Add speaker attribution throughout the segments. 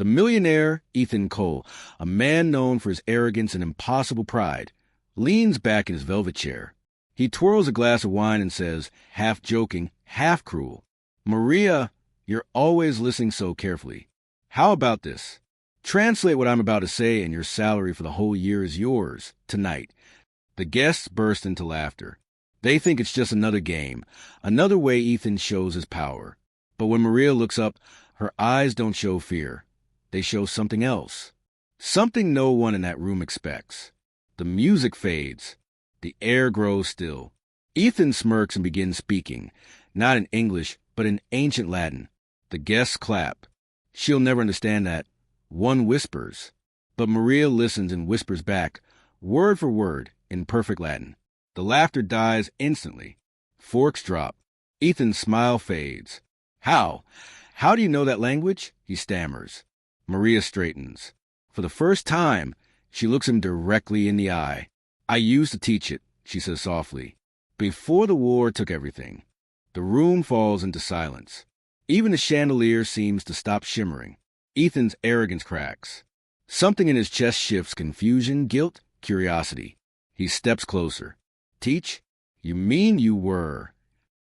Speaker 1: The millionaire, Ethan Cole, a man known for his arrogance and impossible pride, leans back in his velvet chair. He twirls a glass of wine and says, half joking, half cruel, "Maria, you're always listening so carefully. How about this? Translate what I'm about to say, and your salary for the whole year is yours, tonight." The guests burst into laughter. They think it's just another game, another way Ethan shows his power. But when Maria looks up, her eyes don't show fear. They show something else. Something no one in that room expects. The music fades. The air grows still. Ethan smirks and begins speaking, not in English, but in ancient Latin. The guests clap. She'll never understand that. One whispers. But Maria listens and whispers back, word for word, in perfect Latin. The laughter dies instantly. Forks drop. Ethan's smile fades. How? How do you know that language? He stammers. Maria straightens. For the first time, she looks him directly in the eye. "I used to teach it," she says softly. "Before the war took everything." The room falls into silence. Even the chandelier seems to stop shimmering. Ethan's arrogance cracks. Something in his chest shifts, confusion, guilt, curiosity. He steps closer. "Teach? You mean you were?"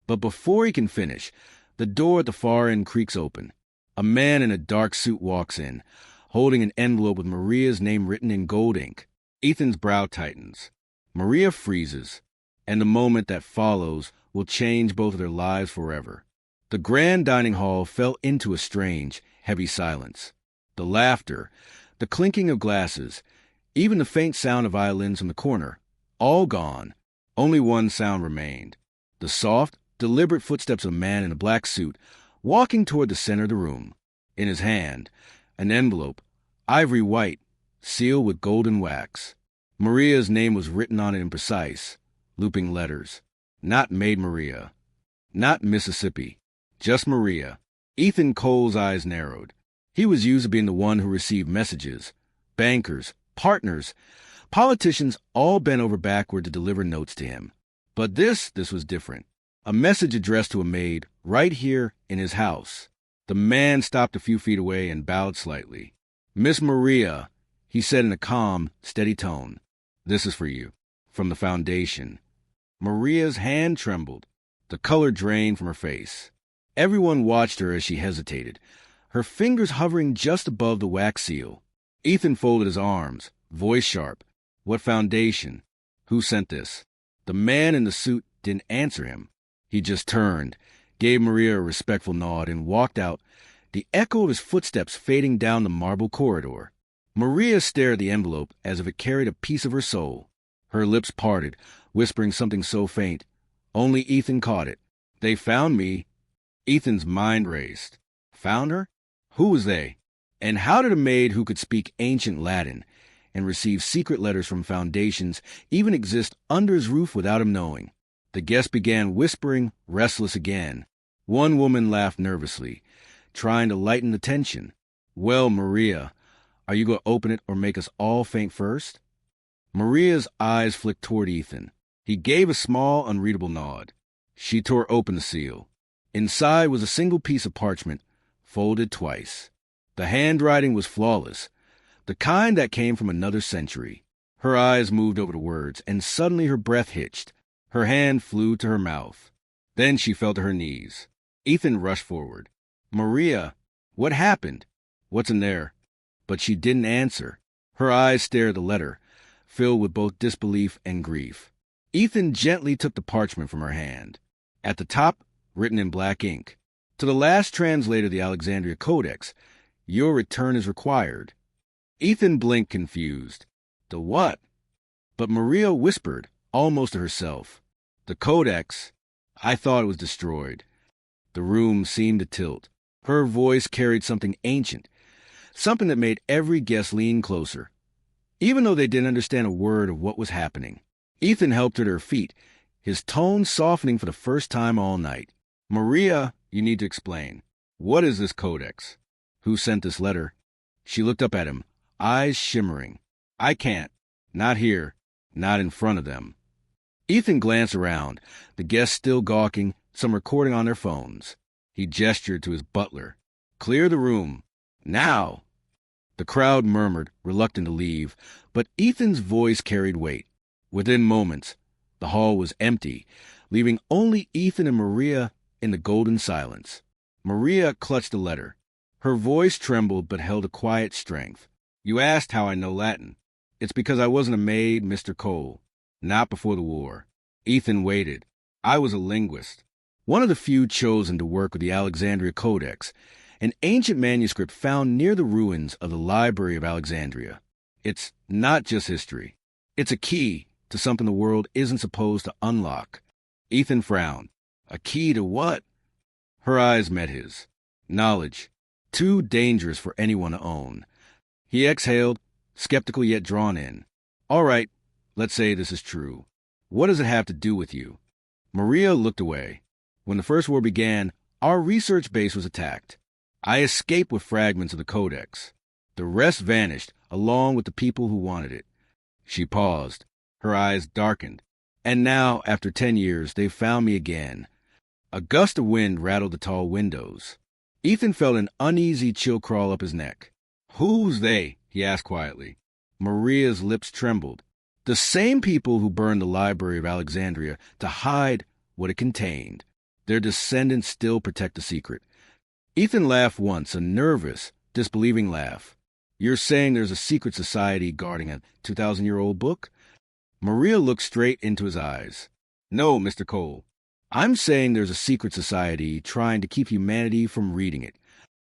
Speaker 1: But before he can finish, the door at the far end creaks open. A man in a dark suit walks in, holding an envelope with Maria's name written in gold ink. Ethan's brow tightens. Maria freezes, and the moment that follows will change both of their lives forever. The grand dining hall fell into a strange, heavy silence. The laughter, the clinking of glasses, even the faint sound of violins in the corner, all gone. Only one sound remained. The soft, deliberate footsteps of a man in a black suit, walking toward the center of the room. In his hand, an envelope, ivory white, sealed with golden wax. Maria's name was written on it in precise, looping letters. Not Maid Maria. Not Mississippi. Just Maria. Ethan Cole's eyes narrowed. He was used to being the one who received messages. Bankers, partners, politicians all bent over backward to deliver notes to him. But this was different. A message addressed to a maid, right here in his house. The man stopped a few feet away and bowed slightly. "Miss Maria," he said in a calm, steady tone. "This is for you. From the Foundation." Maria's hand trembled. The color drained from her face. Everyone watched her as she hesitated, her fingers hovering just above the wax seal. Ethan folded his arms, voice sharp. "What foundation? Who sent this?" The man in the suit didn't answer him. He just turned, gave Maria a respectful nod, and walked out, the echo of his footsteps fading down the marble corridor. Maria stared at the envelope as if it carried a piece of her soul. Her lips parted, whispering something so faint. Only Ethan caught it. "They found me." Ethan's mind raced. Found her? Who was they? And how did a maid who could speak ancient Latin and receive secret letters from foundations even exist under his roof without him knowing? The guests began whispering, restless again. One woman laughed nervously, trying to lighten the tension. "Well, Maria, are you going to open it or make us all faint first?" Maria's eyes flicked toward Ethan. He gave a small, unreadable nod. She tore open the seal. Inside was a single piece of parchment, folded twice. The handwriting was flawless, the kind that came from another century. Her eyes moved over the words, and suddenly her breath hitched. Her hand flew to her mouth. Then she fell to her knees. Ethan rushed forward. "Maria, what happened? What's in there?" But she didn't answer. Her eyes stared at the letter, filled with both disbelief and grief. Ethan gently took the parchment from her hand. At the top, written in black ink, "To the last translator of the Alexandria Codex, your return is required." Ethan blinked, confused. "The what?" But Maria whispered, almost to herself, "The Codex. I thought it was destroyed." The room seemed to tilt. Her voice carried something ancient, something that made every guest lean closer, even though they didn't understand a word of what was happening. Ethan helped her to her feet, his tone softening for the first time all night. "Maria, you need to explain. What is this Codex? Who sent this letter?" She looked up at him, eyes shimmering. "I can't. Not here. Not in front of them." Ethan glanced around, the guests still gawking, some recording on their phones. He gestured to his butler. "Clear the room. Now!" The crowd murmured, reluctant to leave, but Ethan's voice carried weight. Within moments, the hall was empty, leaving only Ethan and Maria in the golden silence. Maria clutched the letter. Her voice trembled but held a quiet strength. "You asked how I know Latin. It's because I wasn't a maid, Mr. Cole. Not before the war." Ethan waited. "I was a linguist. One of the few chosen to work with the Alexandria Codex, an ancient manuscript found near the ruins of the Library of Alexandria. It's not just history. It's a key to something the world isn't supposed to unlock." Ethan frowned. "A key to what?" Her eyes met his. "Knowledge. Too dangerous for anyone to own." He exhaled, skeptical yet drawn in. "All right, let's say this is true. What does it have to do with you?" Maria looked away. "When the First War began, our research base was attacked. I escaped with fragments of the Codex. The rest vanished, along with the people who wanted it." She paused. Her eyes darkened. "And now, after 10 years, they've found me again." A gust of wind rattled the tall windows. Ethan felt an uneasy chill crawl up his neck. "Who's they?" he asked quietly. Maria's lips trembled. "The same people who burned the Library of Alexandria to hide what it contained. Their descendants still protect the secret." Ethan laughed once, a nervous, disbelieving laugh. "You're saying there's a secret society guarding a 2,000-year-old book?" Maria looked straight into his eyes. "No, Mr. Cole. I'm saying there's a secret society trying to keep humanity from reading it."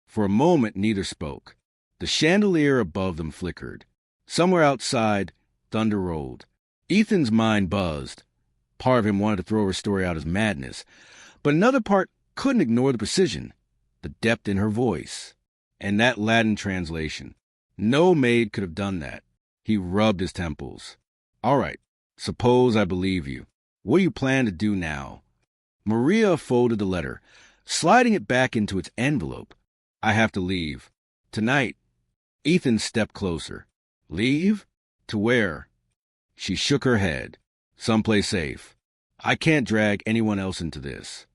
Speaker 1: For a moment, neither spoke. The chandelier above them flickered. Somewhere outside, thunder rolled. Ethan's mind buzzed. Part of him wanted to throw her story out as madness, but another part couldn't ignore the precision, the depth in her voice, and that Latin translation. No maid could have done that. He rubbed his temples. "All right, suppose I believe you. What do you plan to do now?" Maria folded the letter, sliding it back into its envelope. "I have to leave. Tonight." Ethan stepped closer. "Leave? To where?" She shook her head. "Someplace safe. I can't drag anyone else into this."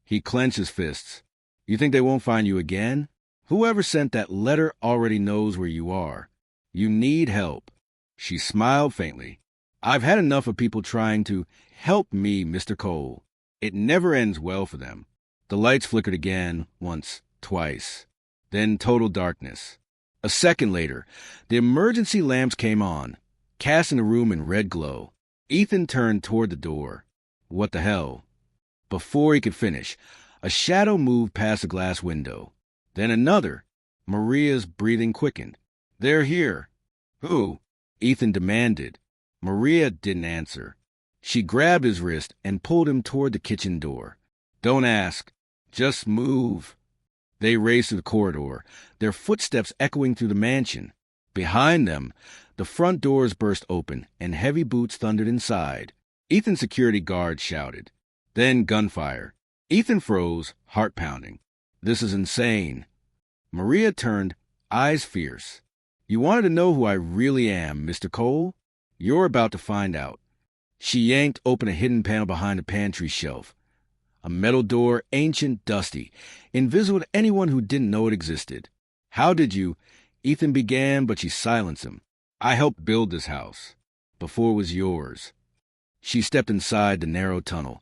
Speaker 1: He clenched his fists. "You think they won't find you again? Whoever sent that letter already knows where you are. You need help." She smiled faintly. "I've had enough of people trying to help me, Mr. Cole. It never ends well for them." The lights flickered again, once, twice. Then total darkness. A second later, the emergency lamps came on, casting the room in red glow. Ethan turned toward the door. What the hell? Before he could finish, a shadow moved past the glass window. Then another. Maria's breathing quickened. "They're here." "Who?" Ethan demanded. Maria didn't answer. She grabbed his wrist and pulled him toward the kitchen door. "Don't ask. Just move." They raced through the corridor, their footsteps echoing through the mansion. Behind them, the front doors burst open, and heavy boots thundered inside. Ethan's security guard shouted. Then gunfire. Ethan froze, heart pounding. "This is insane." Maria turned, eyes fierce. "You wanted to know who I really am, Mr. Cole? You're about to find out." She yanked open a hidden panel behind the pantry shelf. A metal door, ancient, dusty, invisible to anyone who didn't know it existed. "How did you—" Ethan began, but she silenced him. "I helped build this house. Before it was yours." She stepped inside the narrow tunnel,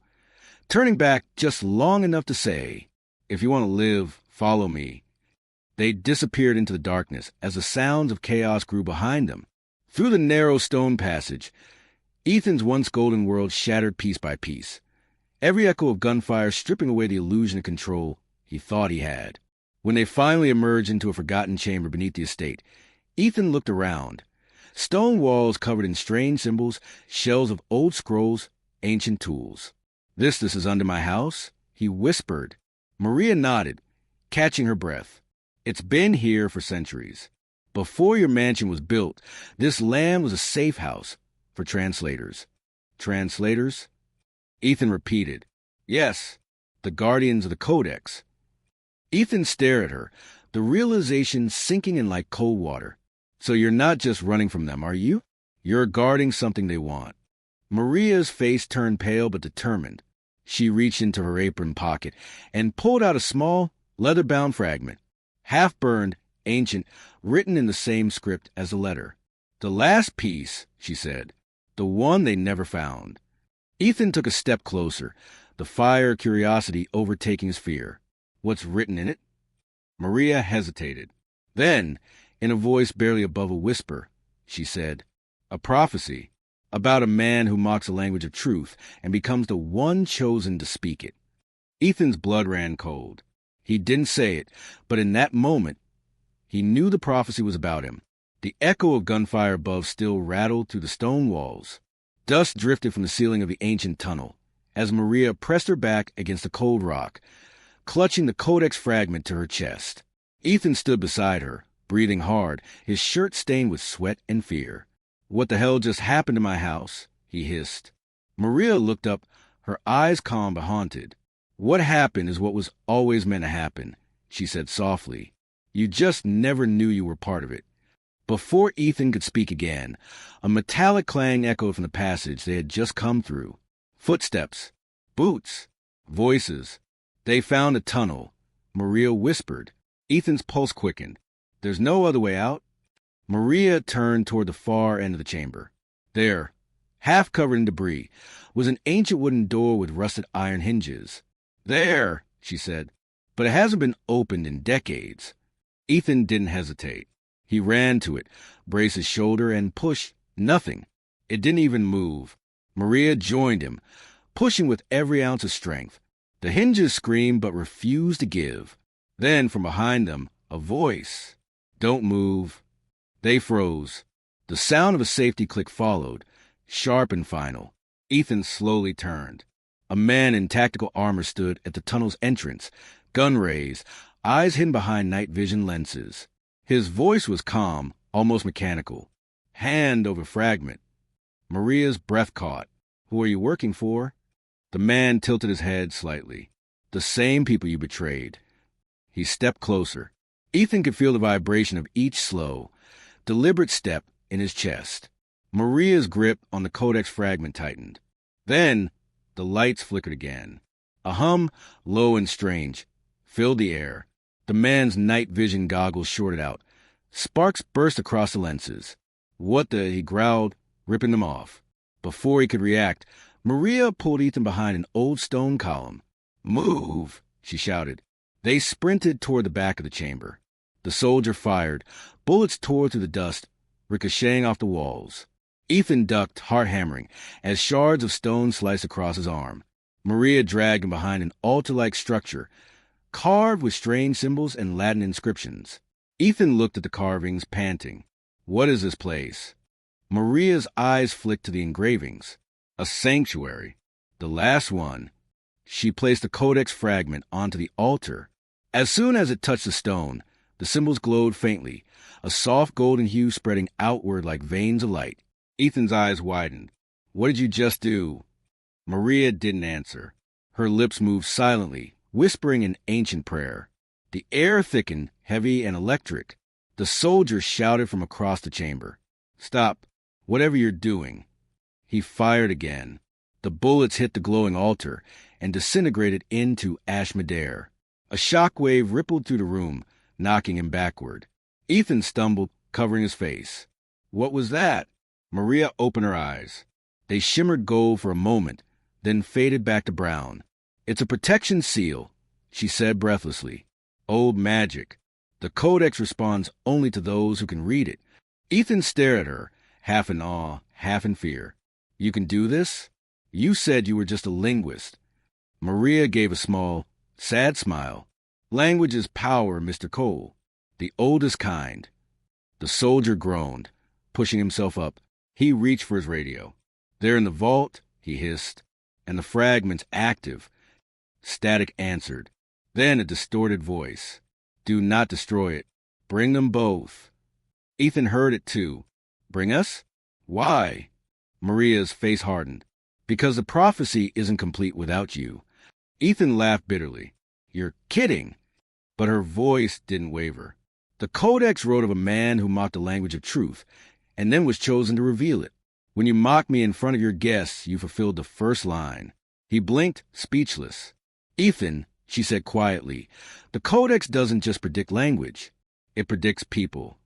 Speaker 1: turning back just long enough to say, "If you want to live, follow me." They disappeared into the darkness as the sounds of chaos grew behind them. Through the narrow stone passage, Ethan's once golden world shattered piece by piece, every echo of gunfire stripping away the illusion of control he thought he had. When they finally emerged into a forgotten chamber beneath the estate, Ethan looked around. Stone walls covered in strange symbols, shells of old scrolls, ancient tools. This is under my house?" he whispered. Maria nodded, catching her breath. "It's been here for centuries. Before your mansion was built, this land was a safe house for translators." "Translators?" Ethan repeated. "Yes, the guardians of the Codex." Ethan stared at her, the realization sinking in like cold water. "So you're not just running from them, are you? You're guarding something they want." Maria's face turned pale but determined. She reached into her apron pocket and pulled out a small, leather-bound fragment. Half-burned, ancient, written in the same script as the letter. "The last piece," she said. "The one they never found." Ethan took a step closer, the fire of curiosity overtaking his fear. "What's written in it?" Maria hesitated. Then, in a voice barely above a whisper, she said, "A prophecy about a man who mocks the language of truth and becomes the one chosen to speak it." Ethan's blood ran cold. He didn't say it, but in that moment, he knew the prophecy was about him. The echo of gunfire above still rattled through the stone walls. Dust drifted from the ceiling of the ancient tunnel as Maria pressed her back against the cold rock, clutching the codex fragment to her chest. Ethan stood beside her, breathing hard, his shirt stained with sweat and fear. "What the hell just happened to my house?" he hissed. Maria looked up, her eyes calm but haunted. "What happened is what was always meant to happen," she said softly. "You just never knew you were part of it." Before Ethan could speak again, a metallic clang echoed from the passage they had just come through. Footsteps, boots, voices. They found a tunnel. Maria whispered. Ethan's pulse quickened. "There's no other way out." Maria turned toward the far end of the chamber. There, half covered in debris, was an ancient wooden door with rusted iron hinges. "There," she said, "but it hasn't been opened in decades." Ethan didn't hesitate. He ran to it, braced his shoulder, and pushed. Nothing. It didn't even move. Maria joined him, pushing with every ounce of strength. The hinges screamed but refused to give. Then, from behind them, a voice. "Don't move." They froze. The sound of a safety click followed, sharp and final. Ethan slowly turned. A man in tactical armor stood at the tunnel's entrance, gun raised, eyes hidden behind night vision lenses. His voice was calm, almost mechanical. "Hand over fragment." Maria's breath caught. "Who are you working for?" The man tilted his head slightly. "The same people you betrayed." He stepped closer. Ethan could feel the vibration of each slow, deliberate step in his chest. Maria's grip on the codex fragment tightened. Then the lights flickered again. A hum, low and strange, filled the air. The man's night vision goggles shorted out. Sparks burst across the lenses. "What the?" he growled, ripping them off. Before he could react, Maria pulled Ethan behind an old stone column. "Move!" she shouted. They sprinted toward the back of the chamber. The soldier fired. Bullets tore through the dust, ricocheting off the walls. Ethan ducked, heart hammering, as shards of stone sliced across his arm. Maria dragged him behind an altar-like structure, carved with strange symbols and Latin inscriptions. Ethan looked at the carvings, panting. "What is this place?" Maria's eyes flicked to the engravings. A sanctuary. The last one. She placed the codex fragment onto the altar. As soon as it touched the stone, the symbols glowed faintly, a soft golden hue spreading outward like veins of light. Ethan's eyes widened. "What did you just do?" Maria didn't answer. Her lips moved silently, whispering an ancient prayer. The air thickened, heavy and electric. The soldier shouted from across the chamber. "Stop, whatever you're doing." He fired again. The bullets hit the glowing altar and disintegrated into Ashmedare. A shockwave rippled through the room, knocking him backward. Ethan stumbled, covering his face. "What was that?" Maria opened her eyes. They shimmered gold for a moment, then faded back to brown. "It's a protection seal," she said breathlessly. "Old magic. The codex responds only to those who can read it." Ethan stared at her, half in awe, half in fear. "You can do this? You said you were just a linguist." Maria gave a small, sad smile. "Language is power, Mr. Cole. The oldest kind." The soldier groaned, pushing himself up. He reached for his radio. "They're in the vault," he hissed, "and the fragment's active." Static answered. Then a distorted voice. "Do not destroy it. Bring them both." Ethan heard it too. "Bring us? Why?" Maria's face hardened. "Because the prophecy isn't complete without you." Ethan laughed bitterly. "You're kidding." But her voice didn't waver. "The codex wrote of a man who mocked the language of truth, and then was chosen to reveal it. When you mocked me in front of your guests, you fulfilled the first line." He blinked, speechless. "Ethan," she said quietly, "the codex doesn't just predict language. It predicts people.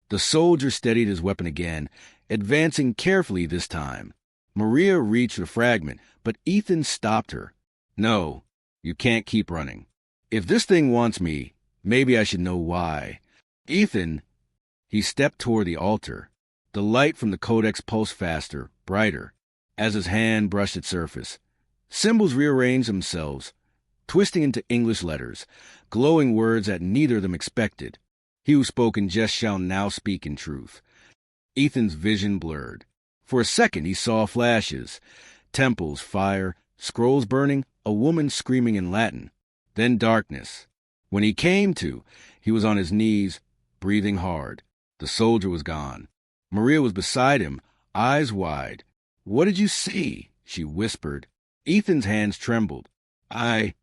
Speaker 1: The soldier steadied his weapon again, advancing carefully this time. Maria reached for the fragment, but Ethan stopped her. No, you can't keep running. If this thing wants me, maybe I should know why. Ethan, he stepped toward the altar. The light from the codex pulsed faster, brighter, as his hand brushed its surface. Symbols rearranged themselves, twisting into English letters, glowing words that neither of them expected. He who spoke in jest shall now speak in truth. Ethan's vision blurred. For a second he saw flashes. Temples, fire, scrolls burning, a woman screaming in Latin. Then darkness. When he came to, he was on his knees, breathing hard. The soldier was gone. Maria was beside him, eyes wide. "What did you see?" she whispered. Ethan's hands trembled. I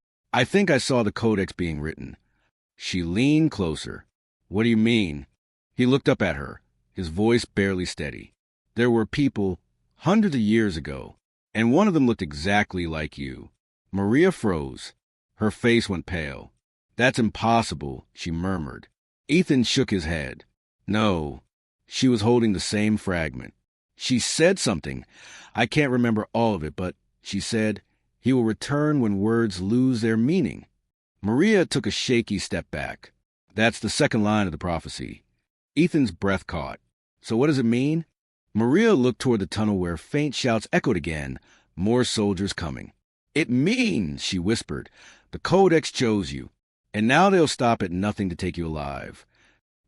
Speaker 1: think I saw the codex being written." She leaned closer. "What do you mean?" He looked up at her, his voice barely steady. "There were people, hundreds of years ago, and one of them looked exactly like you." Maria froze. Her face went pale. "That's impossible," she murmured. Ethan shook his head. "No." She was holding the same fragment. "She said something. I can't remember all of it, but she said, 'He will return when words lose their meaning.'" Maria took a shaky step back. "That's the second line of the prophecy." Ethan's breath caught. "So what does it mean?" Maria looked toward the tunnel where faint shouts echoed again, more soldiers coming. "It means," she whispered, "the codex chose you, and now they'll stop at nothing to take you alive."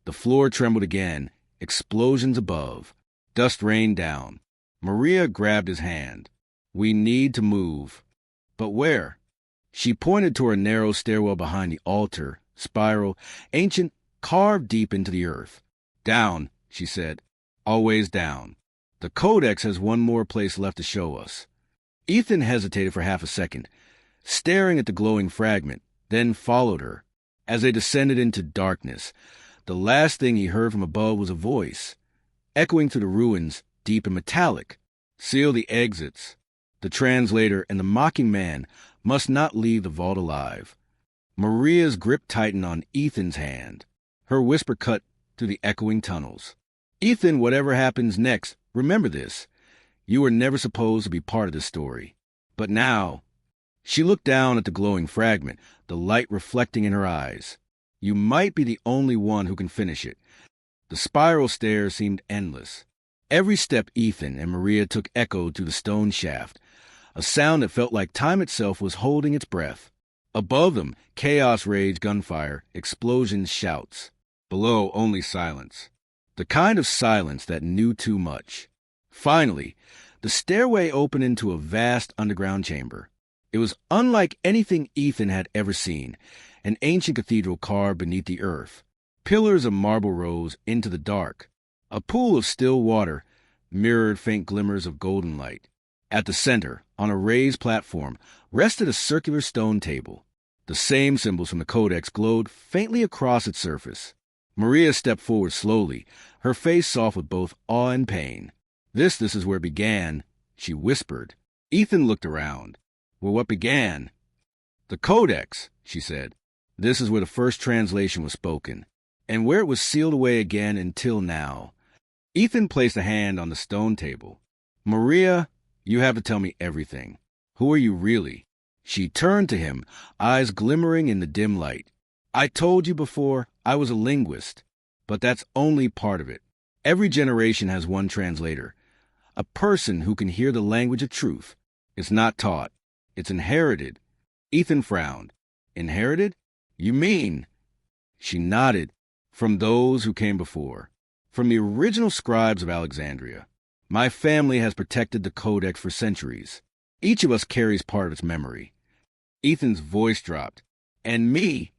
Speaker 1: The floor trembled again, explosions above. Dust rained down. Maria grabbed his hand. "We need to move." "But where?" She pointed toward a narrow stairwell behind the altar, spiral, ancient, carved deep into the earth. "Down," she said. "Always down. The codex has one more place left to show us." Ethan hesitated for half a second, staring at the glowing fragment, then followed her. As they descended into darkness, the last thing he heard from above was a voice, echoing through the ruins, deep and metallic. "Seal the exits. The translator and the mocking man must not leave the vault alive." Maria's grip tightened on Ethan's hand. Her whisper cut through the echoing tunnels. "Ethan, whatever happens next, remember this. You were never supposed to be part of this story. But now..." She looked down at the glowing fragment, the light reflecting in her eyes. "You might be the only one who can finish it." The spiral stairs seemed endless. Every step Ethan and Maria took echoed through the stone shaft, a sound that felt like time itself was holding its breath. Above them, chaos raged, gunfire, explosions, shouts. Below, only silence. The kind of silence that knew too much. Finally, the stairway opened into a vast underground chamber. It was unlike anything Ethan had ever seen, an ancient cathedral carved beneath the earth. Pillars of marble rose into the dark. A pool of still water mirrored faint glimmers of golden light. At the center, on a raised platform, rested a circular stone table. The same symbols from the codex glowed faintly across its surface. Maria stepped forward slowly, her face soft with both awe and pain. This is where it began," she whispered. Ethan looked around. "Well, what began?" "The codex," she said. "This is where the first translation was spoken, and where it was sealed away again until now." Ethan placed a hand on the stone table. "Maria, you have to tell me everything. Who are you really?" She turned to him, eyes glimmering in the dim light. "I told you before, I was a linguist, but that's only part of it. Every generation has one translator, a person who can hear the language of truth. It's not taught. It's inherited." Ethan frowned. "Inherited? You mean?" She nodded. "From those who came before. From the original scribes of Alexandria. My family has protected the codex for centuries. Each of us carries part of its memory." Ethan's voice dropped. "And me?"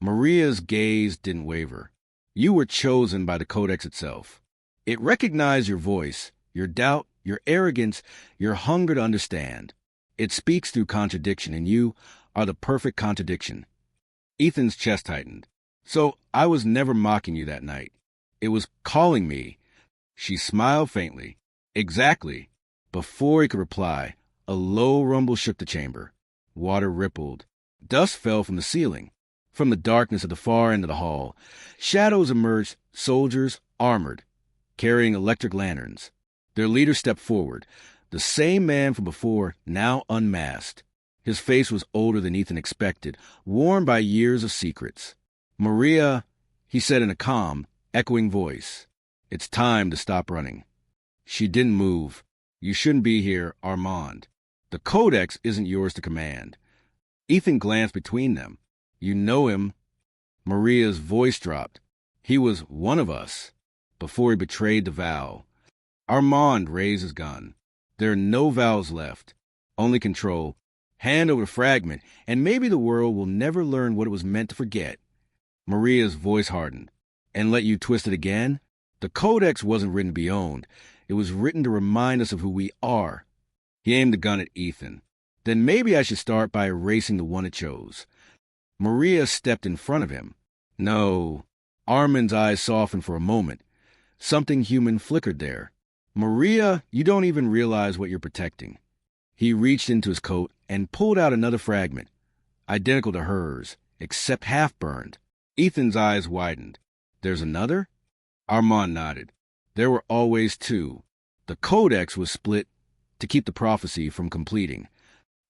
Speaker 1: Maria's gaze didn't waver. "You were chosen by the codex itself. It recognized your voice, your doubt, your arrogance, your hunger to understand. It speaks through contradiction, and you are the perfect contradiction." Ethan's chest tightened. "So I was never mocking you that night. It was calling me." She smiled faintly. "Exactly." Before he could reply, a low rumble shook the chamber. Water rippled. Dust fell from the ceiling. From the darkness at the far end of the hall, shadows emerged, soldiers, armored, carrying electric lanterns. Their leader stepped forward, the same man from before, now unmasked. His face was older than Ethan expected, worn by years of secrets. "Maria," he said in a calm, echoing voice, "it's time to stop running." She didn't move. "You shouldn't be here, Armand. The Codex isn't yours to command." Ethan glanced between them. "You know him." Maria's voice dropped. "He was one of us, before he betrayed the vow." Armand raised his gun. "There are no vows left, only control. Hand over the fragment, and maybe the world will never learn what it was meant to forget." Maria's voice hardened. "And let you twist it again? The Codex wasn't written to be owned. It was written to remind us of who we are." He aimed the gun at Ethan. "Then maybe I should start by erasing the one it chose." Maria stepped in front of him. "No." Armand's eyes softened for a moment. Something human flickered there. "Maria, you don't even realize what you're protecting." He reached into his coat and pulled out another fragment, identical to hers, except half-burned. Ethan's eyes widened. "There's another?" Armand nodded. "There were always two. The Codex was split to keep the prophecy from completing."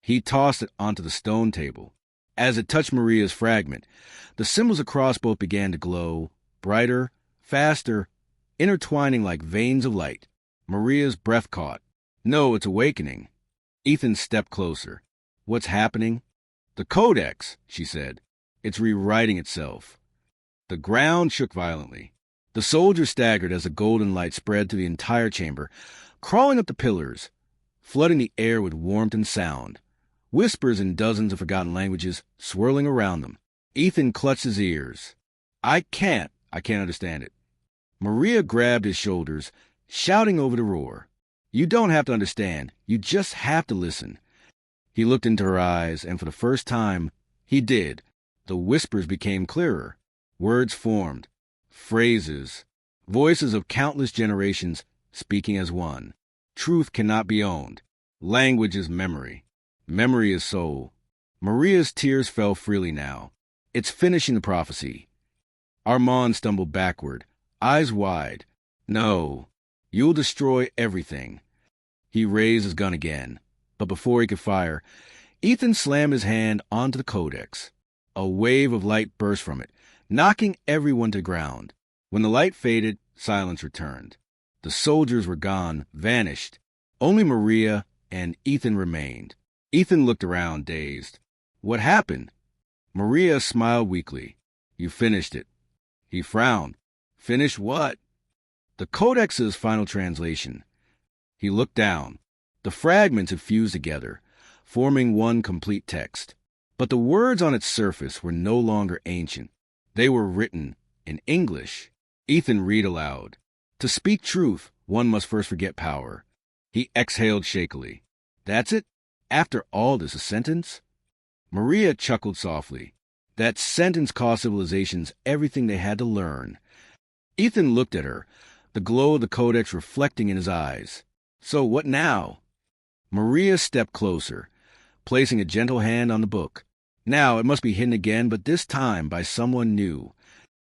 Speaker 1: He tossed it onto the stone table. As it touched Maria's fragment, the symbols across both began to glow, brighter, faster, intertwining like veins of light. Maria's breath caught. "No, it's awakening." Ethan stepped closer. "What's happening?" "The Codex," she said. "It's rewriting itself." The ground shook violently. The soldiers staggered as the golden light spread through the entire chamber, crawling up the pillars, flooding the air with warmth and sound. Whispers in dozens of forgotten languages swirling around them. Ethan clutched his ears. I can't understand it." Maria grabbed his shoulders, shouting over the roar. "You don't have to understand. You just have to listen." He looked into her eyes, and for the first time, he did. The whispers became clearer. Words formed. Phrases. Voices of countless generations speaking as one. Truth cannot be owned. Language is memory. Memory is soul. Maria's tears fell freely now. "It's finishing the prophecy." Armand stumbled backward, eyes wide. "No. You'll destroy everything." He raised his gun again, but before he could fire, Ethan slammed his hand onto the Codex. A wave of light burst from it, knocking everyone to the ground. When the light faded, silence returned. The soldiers were gone, vanished. Only Maria and Ethan remained. Ethan looked around, dazed. "What happened?" Maria smiled weakly. "You finished it." He frowned. "Finish what?" "The Codex's final translation." He looked down. The fragments had fused together, forming one complete text. But the words on its surface were no longer ancient. They were written in English. Ethan read aloud. "To speak truth, one must first forget power." He exhaled shakily. "That's it? After all this, a sentence?" Maria chuckled softly. That sentence cost civilizations everything they had to learn. Ethan looked at her, the glow of the Codex reflecting in his eyes. "So what now?" Maria stepped closer, placing a gentle hand on the book. "Now it must be hidden again, but this time by someone new."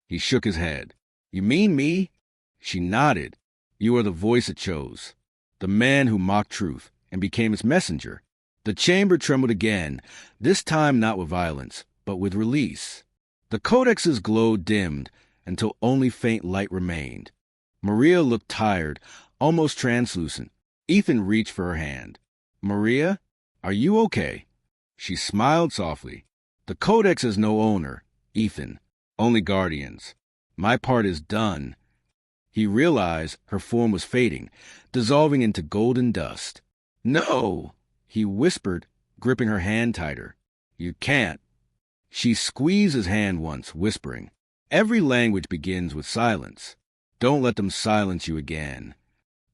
Speaker 1: He shook his head. "You mean me?" She nodded. "You are the voice it chose. The man who mocked truth and became its messenger." The chamber trembled again, this time not with violence, but with release. The Codex's glow dimmed until only faint light remained. Maria looked tired, almost translucent. Ethan reached for her hand. "Maria, are you okay?" She smiled softly. "The Codex has no owner, Ethan, only guardians. My part is done." He realized her form was fading, dissolving into golden dust. "No!" he whispered, gripping her hand tighter. "You can't." She squeezed his hand once, whispering, "Every language begins with silence. Don't let them silence you again."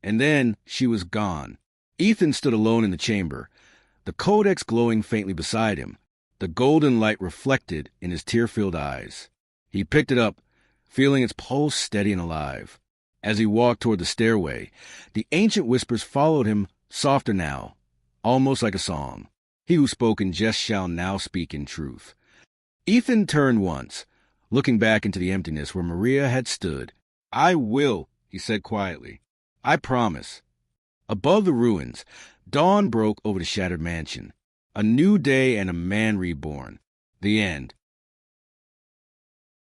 Speaker 1: And then she was gone. Ethan stood alone in the chamber, the Codex glowing faintly beside him, the golden light reflected in his tear-filled eyes. He picked it up, feeling its pulse steady and alive. As he walked toward the stairway, the ancient whispers followed him, softer now, almost like a song. "He who spoke in jest shall now speak in truth." Ethan turned once, looking back into the emptiness where Maria had stood. "I will," he said quietly. "I promise." Above the ruins, dawn broke over the shattered mansion. A new day and a man reborn. The end.